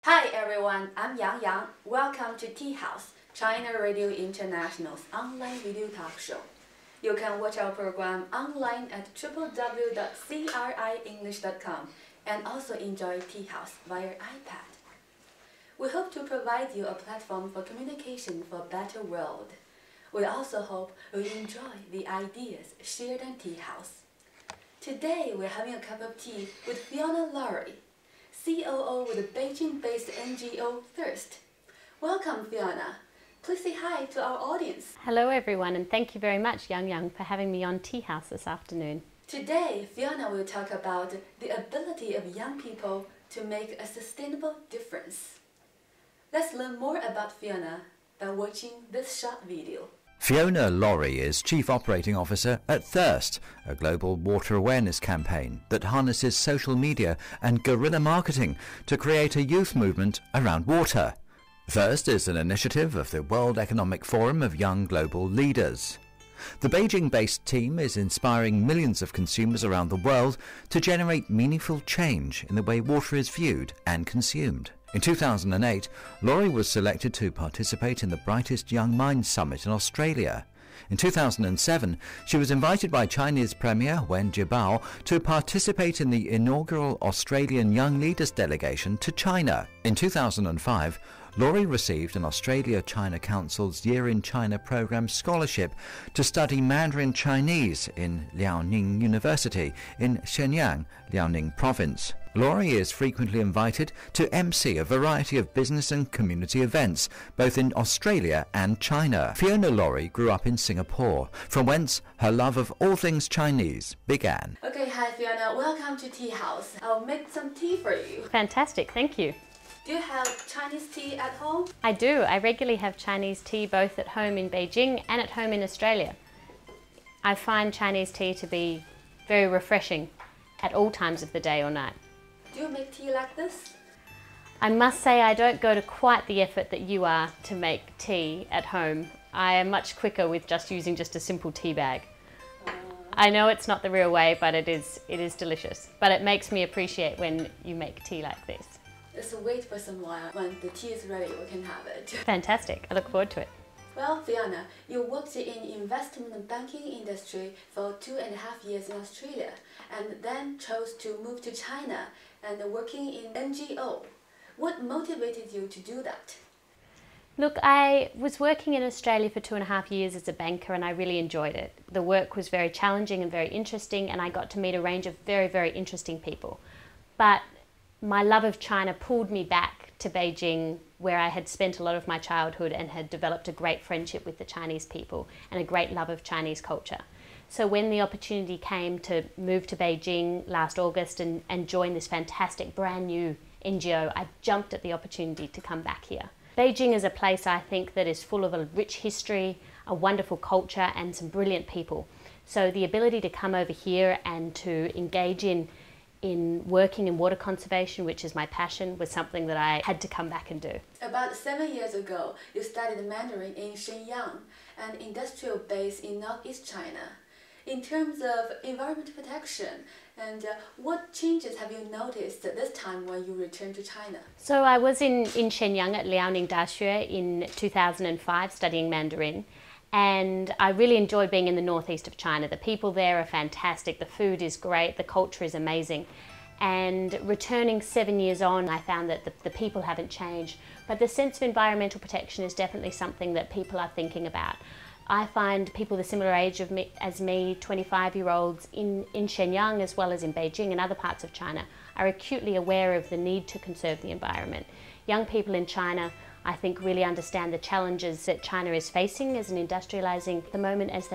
Hi everyone, I'm Yang. Welcome to Tea House, China Radio International's online video talk show. You can watch our program online at www.crienglish.com and also enjoy Tea House via iPad. We hope to provide you a platform for communication for a better world. We also hope you enjoy the ideas shared on Tea House. Today we're having a cup of tea with Fiona Lawrie, COO with the Beijing-based NGO Thirst. Welcome, Fiona. Please say hi to our audience. Hello everyone, and thank you very much, Yang, for having me on Tea House this afternoon. Today, Fiona will talk about the ability of young people to make a sustainable difference. Let's learn more about Fiona by watching this short video. Fiona Lawrie is Chief Operating Officer at Thirst, a global water awareness campaign that harnesses social media and guerrilla marketing to create a youth movement around water. Thirst is an initiative of the World Economic Forum of Young Global Leaders. The Beijing-based team is inspiring millions of consumers around the world to generate meaningful change in the way water is viewed and consumed. In 2008, Lawrie was selected to participate in the Brightest Young Minds Summit in Australia. In 2007, she was invited by Chinese Premier Wen Jiabao to participate in the inaugural Australian Young Leaders delegation to China. In 2005, Lawrie received an Australia-China Council's Year in China Programme scholarship to study Mandarin Chinese in Liaoning University in Shenyang, Liaoning Province. Lawrie is frequently invited to MC a variety of business and community events, both in Australia and China. Fiona Lawrie grew up in Singapore, from whence her love of all things Chinese began. Okay, hi Fiona, welcome to Tea House. I'll make some tea for you. Fantastic, thank you. Do you have Chinese tea at home? I do. I regularly have Chinese tea both at home in Beijing and at home in Australia. I find Chinese tea to be very refreshing at all times of the day or night. Do you make tea like this? I must say I don't go to quite the effort that you are to make tea at home. I am much quicker with using just a simple tea bag. I know it's not the real way, but it is delicious. But it makes me appreciate when you make tea like this. Let's wait for some while. When the tea is ready, we can have it. Fantastic. I look forward to it. Well, Fiona, you worked in investment banking industry for 2.5 years in Australia and then chose to move to China and working in NGO. What motivated you to do that? Look, I was working in Australia for 2.5 years as a banker and I really enjoyed it. The work was very challenging and very interesting and I got to meet a range of very, very interesting people. But my love of China pulled me back to Beijing, where I had spent a lot of my childhood and had developed a great friendship with the Chinese people and a great love of Chinese culture. So when the opportunity came to move to Beijing last August and join this fantastic brand new NGO, I jumped at the opportunity to come back here. Beijing is a place I think that is full of a rich history, a wonderful culture and some brilliant people. So the ability to come over here and to engage in working in water conservation, which is my passion, was something that I had to come back and do. About 7 years ago, you studied Mandarin in Shenyang, an industrial base in northeast China. In terms of environment protection, and what changes have you noticed this time when you returned to China? So I was in Shenyang at Liaoning Daxue in 2005 studying Mandarin. And I really enjoyed being in the northeast of China. The people there are fantastic, the food is great, the culture is amazing. And returning 7 years on, I found that the people haven't changed, but the sense of environmental protection is definitely something that people are thinking about. I find people the similar age as me, 25-year-olds in Shenyang as well as in Beijing and other parts of China, are acutely aware of the need to conserve the environment. Young people in China, I think, really understand the challenges that China is facing as an industrializing at the moment as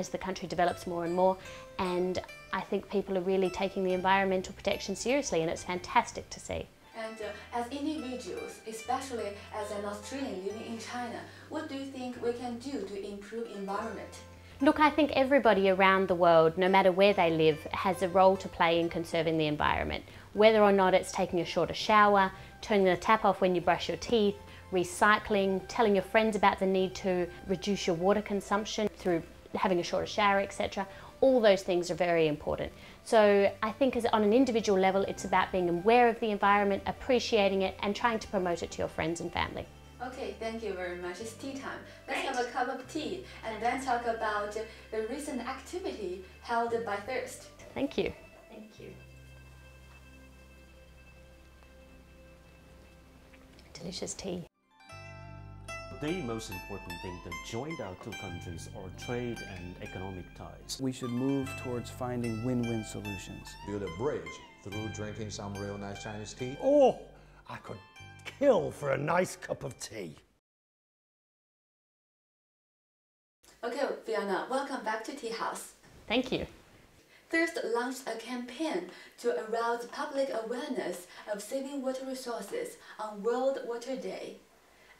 the country develops more and more. And I think people are really taking the environmental protection seriously, and it's fantastic to see. And as individuals, especially as an Australian living in China, what do you think we can do to improve environment? Look, I think everybody around the world, no matter where they live, has a role to play in conserving the environment. Whether or not it's taking a shorter shower, turning the tap off when you brush your teeth, recycling, telling your friends about the need to reduce your water consumption through having a shorter shower, etc. All those things are very important. So I think on an individual level, it's about being aware of the environment, appreciating it, and trying to promote it to your friends and family. Okay, thank you very much. It's tea time. Let's have a cup of tea and then talk about the recent activity held by Thirst. Thank you. Thank you. Delicious tea. The most important thing that joined our two countries are trade and economic ties. We should move towards finding win-win solutions. Build a bridge through drinking some real nice Chinese tea. Oh, I could kill for a nice cup of tea. Okay, Fiona, welcome back to Tea House. Thank you. Thirst launched a campaign to arouse public awareness of saving water resources on World Water Day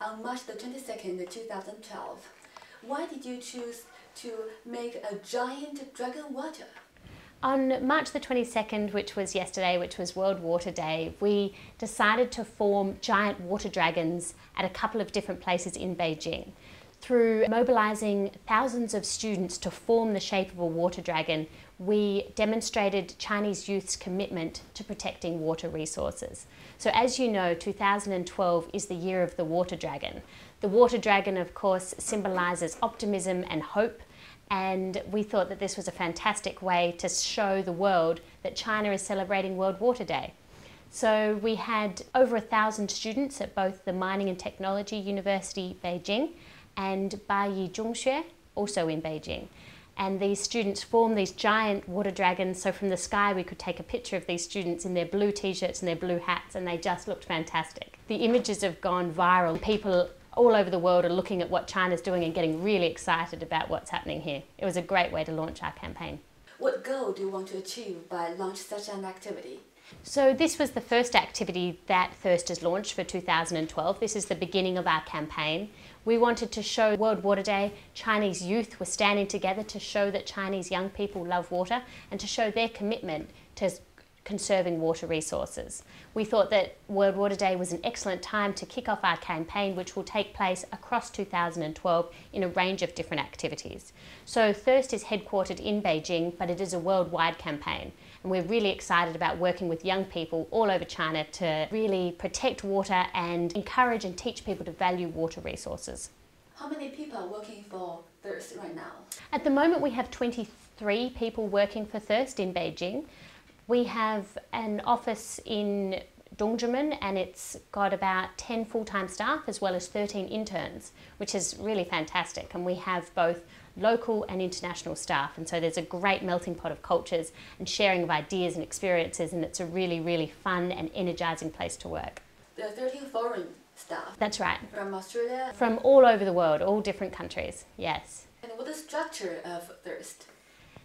on March the 22nd, 2012. Why did you choose to make a giant dragon water? On March the 22nd, which was yesterday, which was World Water Day, we decided to form giant water dragons at a couple of different places in Beijing. Through mobilising thousands of students to form the shape of a water dragon, we demonstrated Chinese youth's commitment to protecting water resources. So as you know, 2012 is the year of the water dragon. The water dragon, of course, symbolises optimism and hope, and we thought that this was a fantastic way to show the world that China is celebrating World Water Day. So we had over 1,000 students at both the Mining and Technology University, Beijing, and Bayi Zhongxue, also in Beijing. And these students formed these giant water dragons, so from the sky we could take a picture of these students in their blue t-shirts and their blue hats, and they just looked fantastic. The images have gone viral. People all over the world are looking at what China's doing and getting really excited about what's happening here. It was a great way to launch our campaign. What goal do you want to achieve by launching such an activity? So this was the first activity that Thirst has launched for 2012. This is the beginning of our campaign. We wanted to show World Water Day, Chinese youth were standing together to show that Chinese young people love water and to show their commitment to conserving water resources. We thought that World Water Day was an excellent time to kick off our campaign, which will take place across 2012 in a range of different activities. So Thirst is headquartered in Beijing, but it is a worldwide campaign. And we're really excited about working with young people all over China to really protect water and encourage and teach people to value water resources. How many people are working for Thirst right now? At the moment we have 23 people working for Thirst in Beijing. We have an office in Dongzhimen and it's got about 10 full-time staff as well as 13 interns, which is really fantastic. And we have both local and international staff, and so there's a great melting pot of cultures and sharing of ideas and experiences, and it's a really, really fun and energising place to work. There are 13 foreign staff. That's right. From Australia? From all over the world, all different countries, yes. And what is the structure of Thirst?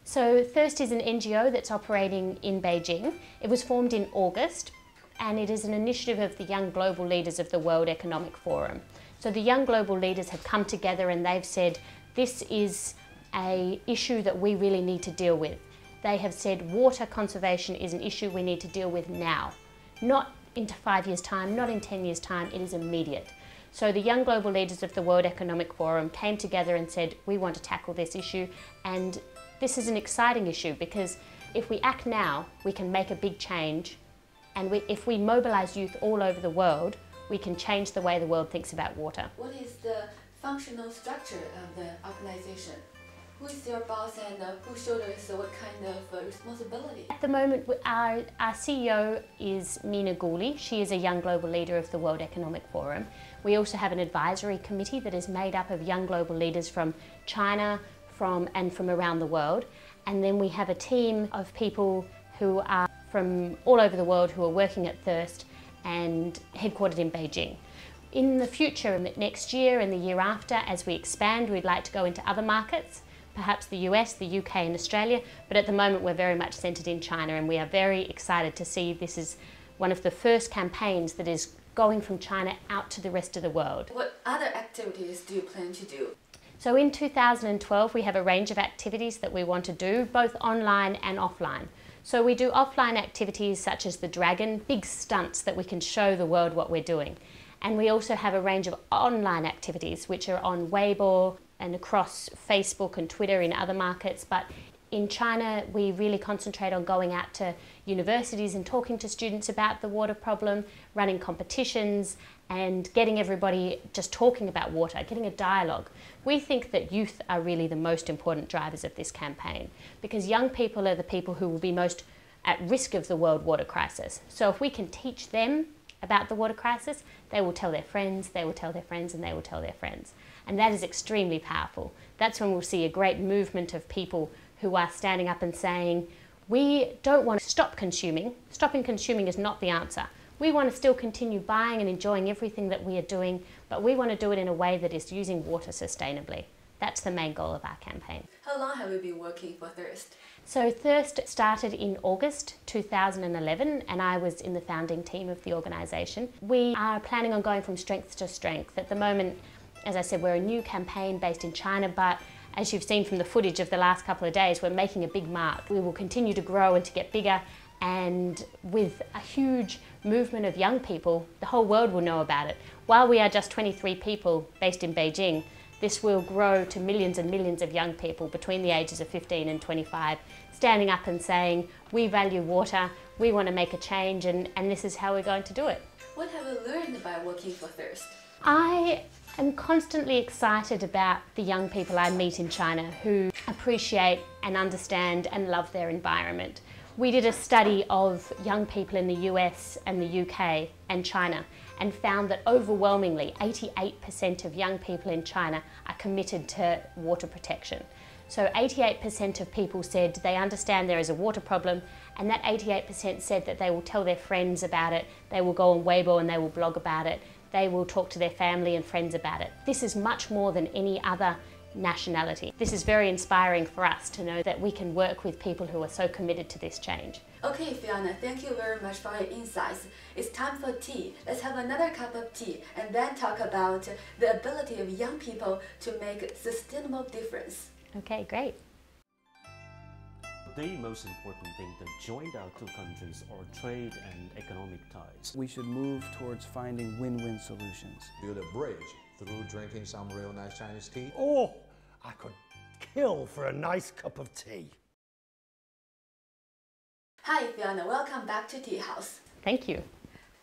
So Thirst is an NGO that's operating in Beijing. It was formed in August, and it is an initiative of the young global leaders of the World Economic Forum. So the young global leaders have come together and they've said, this is an issue that we really need to deal with. They have said water conservation is an issue we need to deal with now. Not in 5 years' time, not in 10 years' time, it is immediate. So the young global leaders of the World Economic Forum came together and said, we want to tackle this issue, and this is an exciting issue because if we act now, we can make a big change, and if we mobilise youth all over the world, we can change the way the world thinks about water. What is the functional structure of the organization? Who is your boss and who shoulders what kind of responsibility? At the moment, our CEO is Mina Gouli. She is a young global leader of the World Economic Forum. We also have an advisory committee that is made up of young global leaders from China and from around the world. And then we have a team of people who are from all over the world who are working at Thirst and headquartered in Beijing. In the future, next year and the year after, as we expand, we'd like to go into other markets, perhaps the US, the UK and Australia, but at the moment we're very much centred in China, and we are very excited to see this is one of the first campaigns that is going from China out to the rest of the world. What other activities do you plan to do? So in 2012 we have a range of activities that we want to do, both online and offline. So we do offline activities such as the Dragon, big stunts that we can show the world what we're doing. And we also have a range of online activities which are on Weibo and across Facebook and Twitter in other markets. But In China, we really concentrate on going out to universities and talking to students about the water problem, running competitions and getting everybody just talking about water, getting a dialogue. We think that youth are really the most important drivers of this campaign because young people are the people who will be most at risk of the world water crisis. So if we can teach them about the water crisis, they will tell their friends, they will tell their friends, and they will tell their friends. And that is extremely powerful. That's when we'll see a great movement of people who are standing up and saying, we don't want to stop consuming. Stopping consuming is not the answer. We want to still continue buying and enjoying everything that we are doing, but we want to do it in a way that is using water sustainably. That's the main goal of our campaign. How long have you been working for Thirst? So Thirst started in August 2011 and I was in the founding team of the organisation. We are planning on going from strength to strength. At the moment, as I said, we're a new campaign based in China, but as you've seen from the footage of the last couple of days, we're making a big mark. We will continue to grow and to get bigger, and with a huge movement of young people, the whole world will know about it. While we are just 23 people based in Beijing, this will grow to millions and millions of young people between the ages of 15 and 25, standing up and saying, we value water, we want to make a change, and this is how we're going to do it. What have you learned by working for Thirst? I'm constantly excited about the young people I meet in China who appreciate and understand and love their environment. We did a study of young people in the US and the UK and China and found that overwhelmingly 88% of young people in China are committed to water protection. So 88% of people said they understand there is a water problem, and that 88% said that they will tell their friends about it, they will go on Weibo and they will blog about it, they will talk to their family and friends about it. This is much more than any other nationality. This is very inspiring for us to know that we can work with people who are so committed to this change. Okay, Fiona, thank you very much for your insights. It's time for tea. Let's have another cup of tea and then talk about the ability of young people to make a sustainable difference. Okay, great. The most important thing that joined our two countries are trade and economic ties. We should move towards finding win-win solutions. Build a bridge through drinking some real nice Chinese tea. Oh, I could kill for a nice cup of tea. Hi, Fiona. Welcome back to Tea House. Thank you.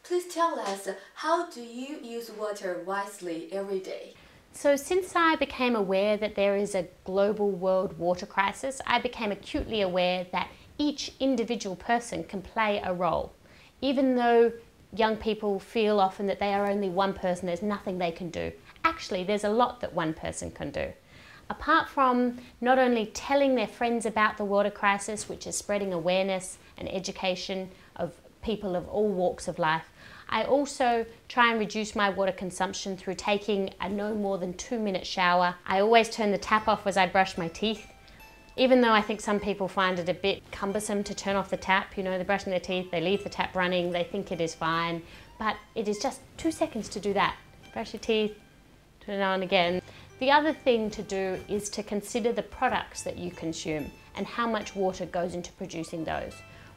Please tell us, how do you use water wisely every day? So since I became aware that there is a global world water crisis, I became acutely aware that each individual person can play a role. Even though young people feel often that they are only one person, there's nothing they can do. Actually, there's a lot that one person can do. Apart from not only telling their friends about the water crisis, which is spreading awareness and education of people of all walks of life, I also try and reduce my water consumption through taking a no more than 2-minute shower. I always turn the tap off as I brush my teeth. Even though I think some people find it a bit cumbersome to turn off the tap, you know, they're brushing their teeth, they leave the tap running, they think it is fine, but it is just 2 seconds to do that. Brush your teeth, turn it on again. The other thing to do is to consider the products that you consume and how much water goes into producing those.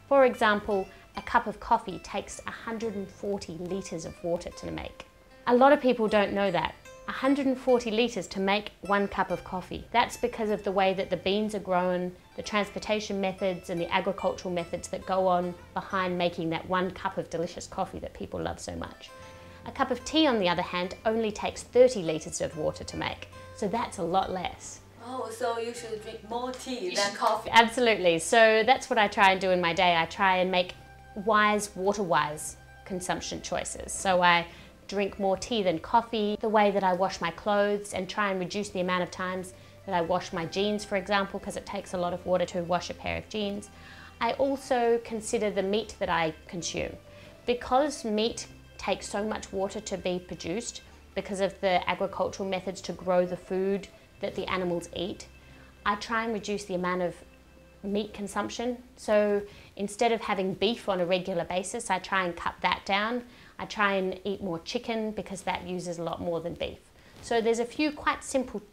For example, a cup of coffee takes 140 litres of water to make. A lot of people don't know that. 140 litres to make 1 cup of coffee. That's because of the way that the beans are grown, the transportation methods and the agricultural methods that go on behind making that 1 cup of delicious coffee that people love so much. A cup of tea, on the other hand, only takes 30 litres of water to make, so that's a lot less. Oh, so you should drink more tea than coffee. Absolutely. So that's what I try and do in my day. I try and make wise, water-wise consumption choices. So I drink more tea than coffee, the way that I wash my clothes, and try and reduce the amount of times that I wash my jeans, for example, because it takes a lot of water to wash a pair of jeans. I also consider the meat that I consume. Because meat takes so much water to be produced, because of the agricultural methods to grow the food that the animals eat, I try and reduce the amount of meat consumption. So instead of having beef on a regular basis, I try and cut that down. I try and eat more chicken because that uses a lot more than beef. So there's a few quite simple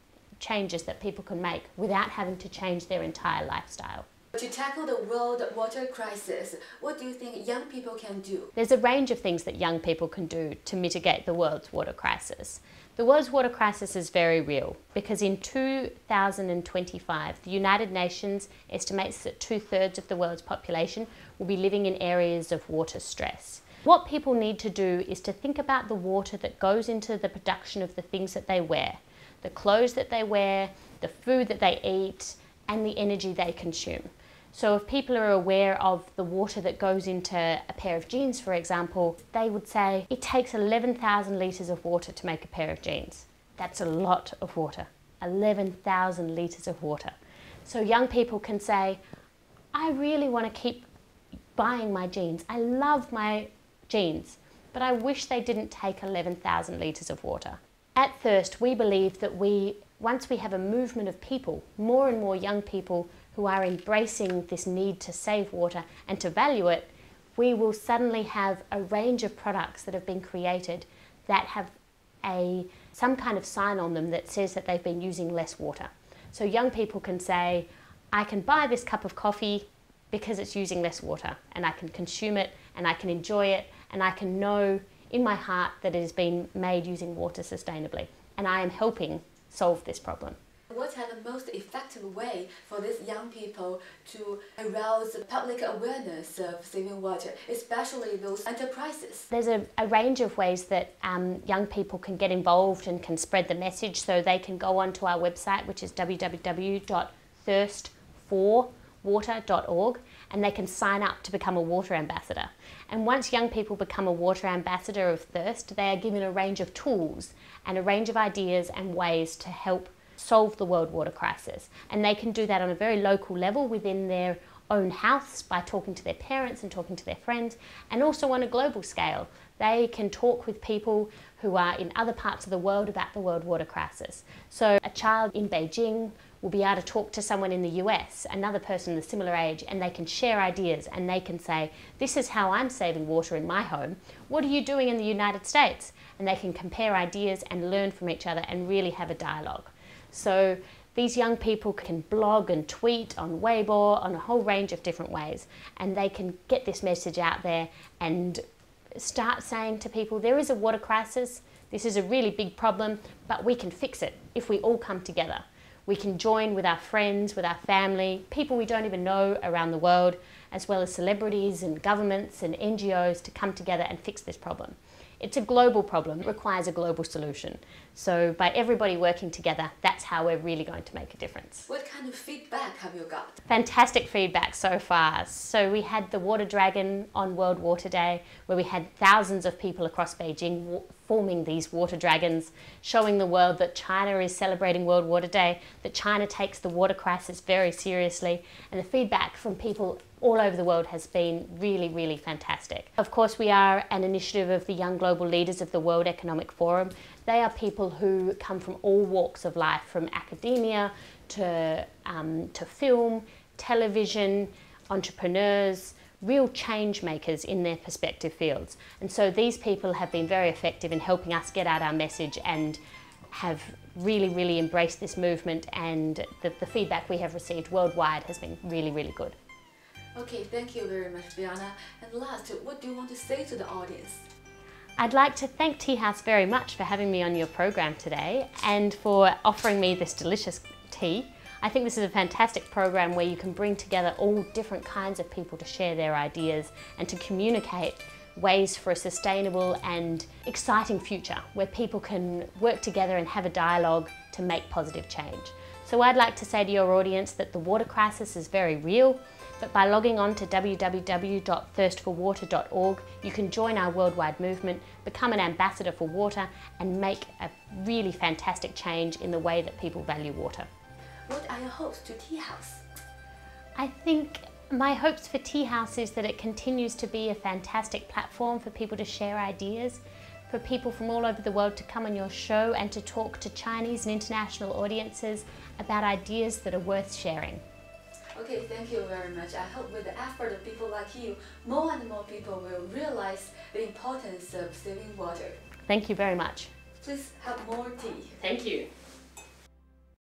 changes that people can make without having to change their entire lifestyle. To tackle the world water crisis, what do you think young people can do? There's a range of things that young people can do to mitigate the world's water crisis. The world's water crisis is very real because in 2025, the United Nations estimates that 2/3 of the world's population will be living in areas of water stress. What people need to do is to think about the water that goes into the production of the things that they wear, the clothes that they wear, the food that they eat, and the energy they consume. So if people are aware of the water that goes into a pair of jeans, for example, they would say it takes 11,000 litres of water to make a pair of jeans. That's a lot of water, 11,000 litres of water. So young people can say, I really want to keep buying my jeans. I love my jeans, but I wish they didn't take 11,000 litres of water. At Thirst, we believe that once we have a movement of people, more and more young people who are embracing this need to save water and to value it, we will suddenly have a range of products that have been created that have some kind of sign on them that says that they've been using less water. So young people can say, I can buy this cup of coffee because it's using less water, and I can consume it and I can enjoy it, and I can know in my heart that it has been made using water sustainably, and I am helping solve this problem. What are the most effective way for these young people to arouse public awareness of saving water, especially those enterprises? There's a range of ways that young people can get involved and can spread the message. So they can go onto our website, which is www.thirstforwater.org, and they can sign up to become a water ambassador. And once young people become a water ambassador of Thirst, they are given a range of tools and a range of ideas and ways to help solve the world water crisis. And they can do that on a very local level within their own house by talking to their parents and talking to their friends, and also on a global scale. They can talk with people who are in other parts of the world about the world water crisis. So a child in Beijing will be able to talk to someone in the US, another person of a similar age, and they can share ideas and they can say, this is how I'm saving water in my home. What are you doing in the United States? And they can compare ideas and learn from each other and really have a dialogue. So these young people can blog and tweet on Weibo, on a whole range of different ways, and they can get this message out there and start saying to people, there is a water crisis, this is a really big problem, but we can fix it if we all come together. We can join with our friends, with our family, people we don't even know around the world, as well as celebrities and governments and NGOs to come together and fix this problem. It's a global problem, it requires a global solution. So by everybody working together, that's how we're really going to make a difference. What kind of feedback have you got? Fantastic feedback so far. So we had the Water Dragon on World Water Day, where we had thousands of people across Beijing forming these water dragons, showing the world that China is celebrating World Water Day, that China takes the water crisis very seriously, and the feedback from people all over the world has been really, really fantastic. Of course, we are an initiative of the Young Global Leaders of the World Economic Forum. They are people who come from all walks of life, from academia to film, television, entrepreneurs, real change makers in their respective fields. And so these people have been very effective in helping us get out our message and have really, really embraced this movement, and the feedback we have received worldwide has been really, really good. Okay, thank you very much, Brianna. And last, what do you want to say to the audience? I'd like to thank Tea House very much for having me on your program today and for offering me this delicious tea. I think this is a fantastic program where you can bring together all different kinds of people to share their ideas and to communicate ways for a sustainable and exciting future where people can work together and have a dialogue to make positive change. So I'd like to say to your audience that the water crisis is very real, but by logging on to www.thirstforwater.org, you can join our worldwide movement, become an ambassador for water, and make a really fantastic change in the way that people value water. What are your hopes to Tea House? I think my hopes for Tea House is that it continues to be a fantastic platform for people to share ideas, for people from all over the world to come on your show and to talk to Chinese and international audiences about ideas that are worth sharing. Okay, thank you very much. I hope with the effort of people like you, more and more people will realize the importance of saving water. Thank you very much. Please have more tea. Thank you.